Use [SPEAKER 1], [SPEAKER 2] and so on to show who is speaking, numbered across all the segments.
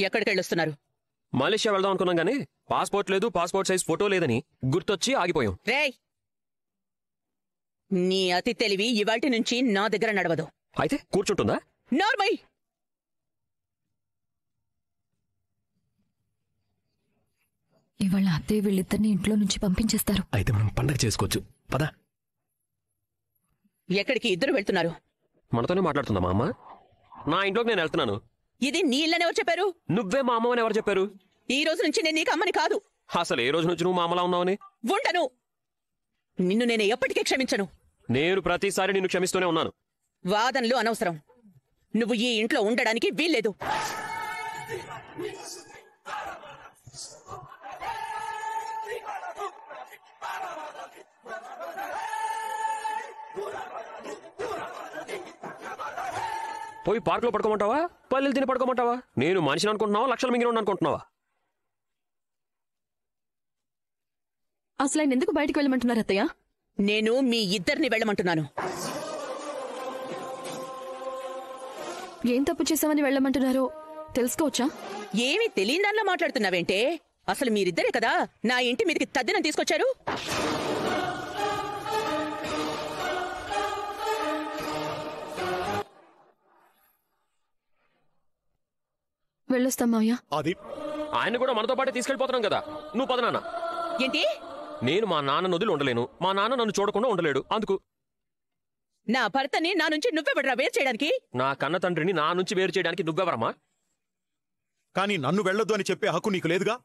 [SPEAKER 1] ఎక్కడికి వెళ్ళొస్తున్నారు?
[SPEAKER 2] మలేషియా వెళ్దాం అనుకున్నాం గానీ పాస్పోర్ట్ లేదు, పాస్పోర్ట్ సైజ్ ఫోటో లేదని గుర్తొచ్చి ఆగిపోయాం.
[SPEAKER 1] రేయ్, నీ అతి తెలివి ఇవాటి నుంచి నా దగ్గర నడవదు.
[SPEAKER 2] అయితే కూర్చుంటుందా?
[SPEAKER 1] నార్మై,
[SPEAKER 3] ఇవాళ అత్తయ్య వీళ్ళిద్దరిని ఇంట్లో నుంచి పంపించేస్తారు.
[SPEAKER 2] అయితే మనం పండగ చేసుకోవచ్చు. పదా.
[SPEAKER 1] ఎక్కడికి ఇద్దరు వెళ్తున్నారు?
[SPEAKER 2] మనతోనే మాట్లాడుతుందా మా అమ్మ? నా ఇంట్లోకి నేను వెళ్తున్నాను.
[SPEAKER 1] ఇది నీ ఇల్లనెవరు చెప్పారు?
[SPEAKER 2] నువ్వే మా అమ్మని ఎవరు చెప్పారు?
[SPEAKER 1] ఈ రోజు నుంచి నేను నీకు అమ్మని కాదు.
[SPEAKER 2] అసలు ఏ రోజు నుంచి నువ్వు మా అమ్మలా ఉన్నావని?
[SPEAKER 1] ఉండను. నిన్ను నేను ఎప్పటికీ క్షమించను.
[SPEAKER 2] నేను ప్రతిసారి నిన్ను క్షమిస్తూనే ఉన్నాను.
[SPEAKER 1] వాదనలు అనవసరం. నువ్వు ఈ ఇంట్లో ఉండడానికి వీల్లేదు.
[SPEAKER 2] పోయి పార్క్ లో పడుకోమంటావా, పల్లెలు తిని పడుకోమంటావా? నేను మనిషిని అనుకుంటున్నావా, లక్షలు మింగిన అనుకుంటున్నావా?
[SPEAKER 3] అసలు ఆయన ఎందుకు బయటికి వెళ్ళమంటున్నారు అత్తయ్య?
[SPEAKER 1] నేను మీ ఇద్దరిని వెళ్ళమంటున్నాను.
[SPEAKER 3] ఏం తప్పు చేశామని వెళ్ళమంటున్నారో తెలుసుకోవచ్చా?
[SPEAKER 1] ఏమీ తెలియని దానిలా మాట్లాడుతున్నావేంటే? అసలు మీరిద్దరే కదా నా ఇంటి మీదకి తద్దినం తీసుకొచ్చారు.
[SPEAKER 3] వెళ్ళొస్తాం మావయ్య.
[SPEAKER 2] అది ఆయన కూడా మనతో పాటు తీసుకెళ్లిపోతున్నాం కదా. నువ్వు పద నాన్న.
[SPEAKER 1] ఏంటి?
[SPEAKER 2] నేను మా నాన్న వదిలి ఉండలేను, మా నాన్న నన్ను చూడకుండా ఉండలేడు. అందుకు
[SPEAKER 1] నా భర్తని నా నుంచి నువ్వెవడరా వేరు చేయడానికి?
[SPEAKER 2] నా కన్న తండ్రిని నా నుంచి వేరు చేయడానికి నువ్వెవరమ్మా?
[SPEAKER 4] కానీ నన్ను వెళ్ళొద్దు అని చెప్పే హక్కు నీకు లేదుగా.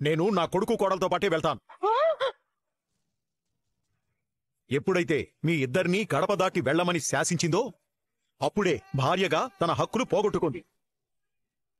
[SPEAKER 4] నేను నా కొడుకు కోడలతో పాటే వెళ్తాను. ఎప్పుడైతే మీ ఇద్దరినీ గడప దాటి వెళ్లమని శాసించిందో అప్పుడే భార్యగా తన హక్కులు పోగొట్టుకుంది.